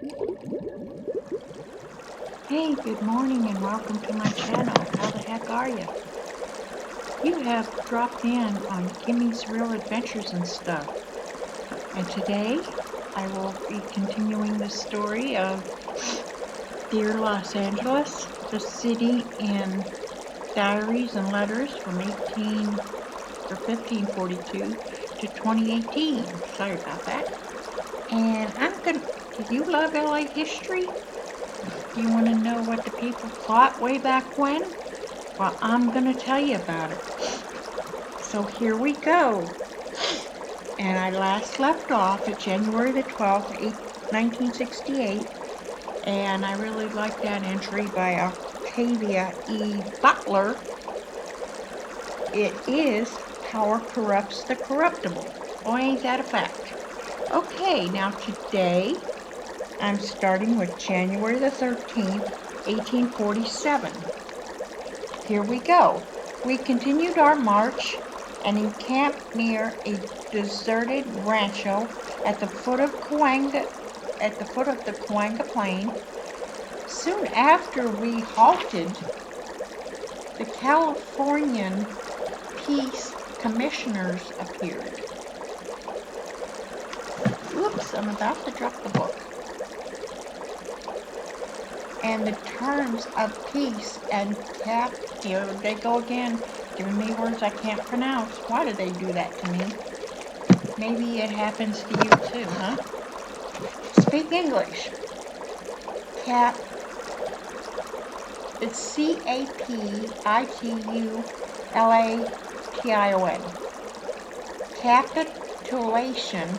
Hey, good morning and welcome to my channel. How the heck are you? You have dropped in on Kimmy's Real Adventures and stuff. And today I will be continuing the story of Dear Los Angeles, the city in diaries and letters from 1542 to 2018. Sorry about that. And do you love LA history? Do you want to know what the people thought way back when? Well, I'm going to tell you about it. So here we go. And I last left off at January the 12th, 1968. And I really like that entry by Octavia E. Butler. It is Power Corrupts the Corruptible. Oh, ain't that a fact? Okay, now today I'm starting with January the 13th, 1847. Here we go. We continued our march and encamped near a deserted rancho at the foot of the Cahuenga Plain. Soon after we halted, the Californian Peace Commissioners appeared. Oops, I'm about to drop the book. And the terms of peace and here they go again, giving me words I can't pronounce. Why do they do that to me? Maybe it happens to you too, huh? Speak English. Cap. It's CAPITULATION. Capitulation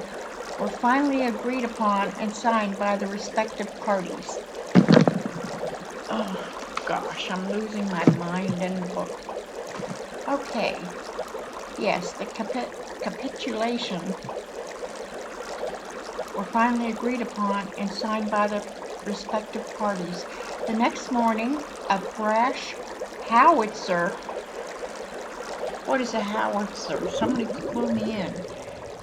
were finally agreed upon and signed by the respective parties. Oh gosh, I'm losing my mind in the book. Okay, yes, the capitulation were finally agreed upon and signed by the respective parties. The next morning, a brash howitzer. What is a howitzer? Somebody clue me in.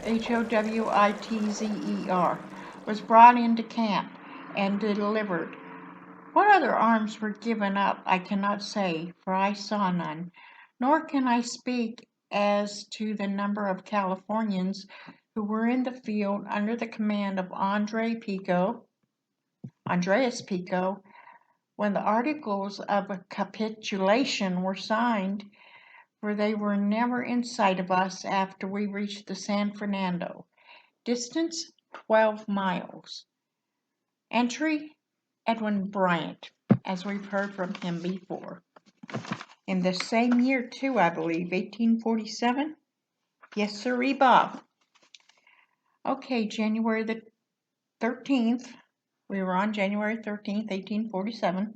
HOWITZER was brought into camp and delivered. What other arms were given up I cannot say, for I saw none, nor can I speak as to the number of Californians who were in the field under the command of Andreas Pico, when the articles of capitulation were signed, for they were never in sight of us after we reached the San Fernando. Distance 12 miles. Entry Edwin Bryant, as we've heard from him before. In the same year, too, I believe, 1847. Yes, sirree, Bob. Okay, January the 13th. We were on January 13th, 1847.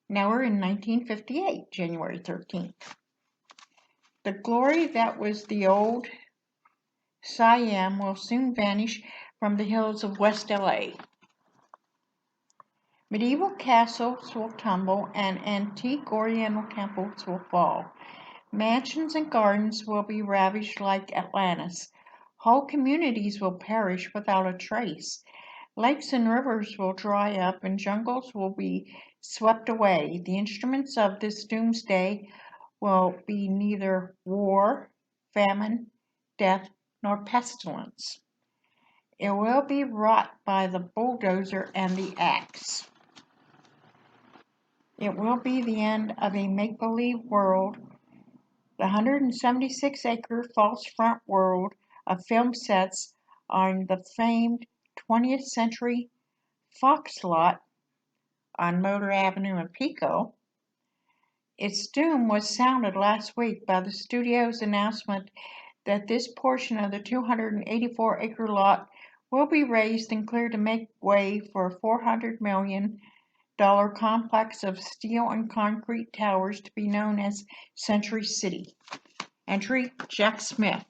Now we're in 1958, January 13th. The glory that was the old Siam will soon vanish from the hills of West L.A. Medieval castles will tumble and antique Oriental temples will fall. Mansions and gardens will be ravaged like Atlantis. Whole communities will perish without a trace. Lakes and rivers will dry up and jungles will be swept away. The instruments of this doomsday will be neither war, famine, death, nor pestilence. It will be wrought by the bulldozer and the axe. It will be the end of a make-believe world. The 176-acre false front world of film sets on the famed 20th Century Fox lot on Motor Avenue in Pico. Its doom was sounded last week by the studio's announcement that this portion of the 284-acre lot will be raised and cleared to make way for a $400 million complex of steel and concrete towers to be known as Century City. Entry, Jack Smith.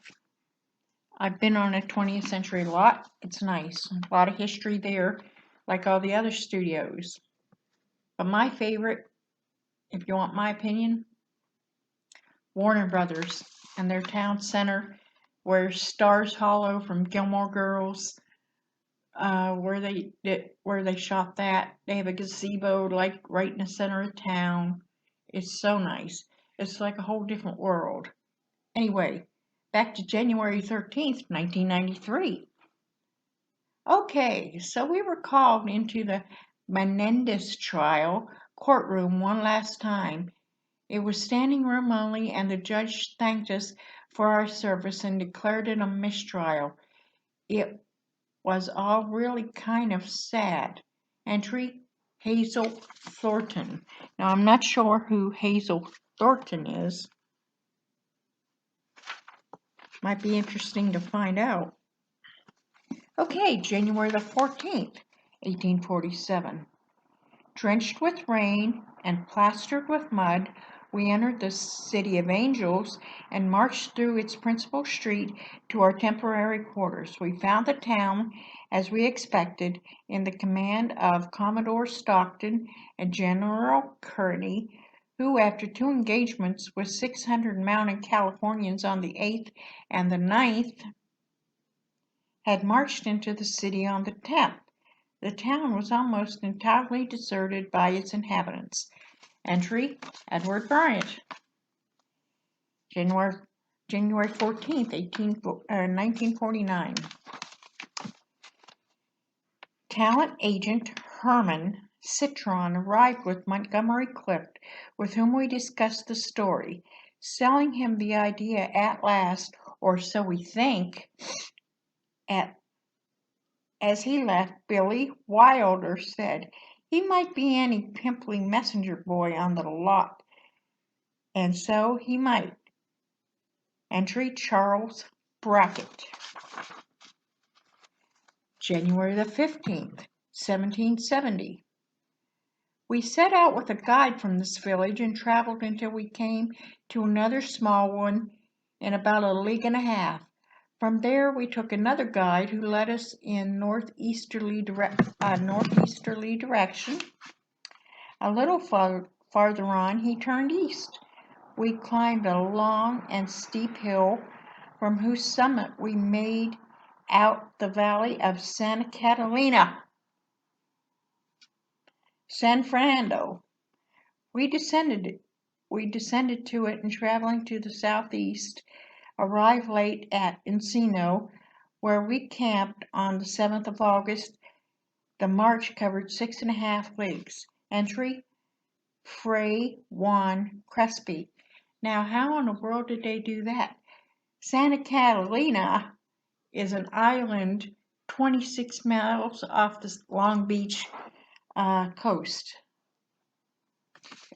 I've been on a 20th century lot. It's nice. A lot of history there, like all the other studios. But my favorite, if you want my opinion, Warner Brothers and their town center, where Stars Hollow from Gilmore Girls, where they shot that. They have a gazebo like right in the center of town. It's so nice. It's like a whole different world. Anyway, back to January 13th, 1993. Okay, so we were called into the Menendez trial courtroom one last time. It was standing room only, and the judge thanked us for our service and declared it a mistrial. It was all really kind of sad. Entry, Hazel Thornton. Now, I'm not sure who Hazel Thornton is. Might be interesting to find out. Okay, January the 14th, 1847. Drenched with rain and plastered with mud, we entered the City of Angels and marched through its principal street to our temporary quarters. We found the town, as we expected, in the command of Commodore Stockton and General Kearney, who, after 2 engagements with 600 mounted Californians on the 8th and the 9th, had marched into the city on the 10th. The town was almost entirely deserted by its inhabitants. Entry, Edward Bryant. January 14th, 1949. Talent agent Herman Citron arrived with Montgomery Clift, with whom we discussed the story, selling him the idea at last, or so we think. As he left, Billy Wilder said he might be any pimply messenger boy on the lot, and so he might. Entry, Charles Brackett. January the 15th, 1770. We set out with a guide from this village and traveled until we came to another small one in about a league and a half. From there we took another guide who led us in northeasterly direction. A little farther on he turned east. We climbed a long and steep hill from whose summit we made out the valley of Santa Catalina. San Fernando. We descended to it and traveling to the southeast, arrived late at Encino, where we camped on the 7th of August. The march covered 6.5 leagues. Entry, Fray Juan Crespi. Now, how in the world did they do that? Santa Catalina is an island 26 miles off the Long Beach coast,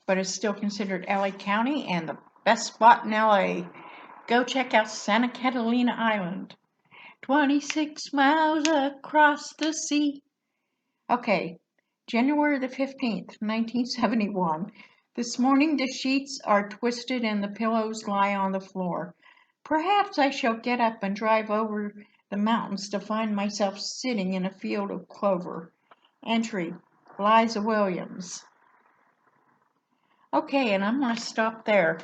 but it's still considered LA County and the best spot in LA. Go check out Santa Catalina Island. 26 miles across the sea. Okay, January the 15th, 1971. This morning the sheets are twisted and the pillows lie on the floor. Perhaps I shall get up and drive over the mountains to find myself sitting in a field of clover. Entry, Liza Williams. Okay, and I'm going to stop there.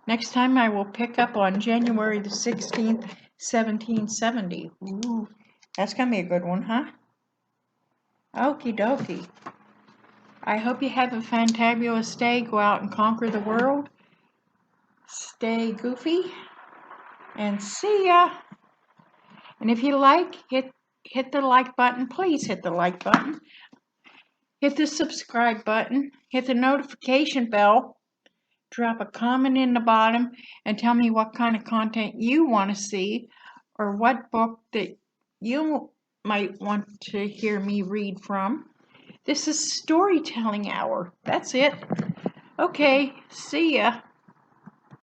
Next time I will pick up on January the 16th, 1770. Ooh, that's going to be a good one, huh? Okie dokie. I hope you have a fantabulous day. Go out and conquer the world. Stay goofy. And see ya. And if you like, hit the like button. Please hit the like button. Hit the subscribe button. Hit the notification bell. Drop a comment in the bottom and tell me what kind of content you want to see or what book that you might want to hear me read from. This is Storytelling Hour. That's it. Okay, see ya.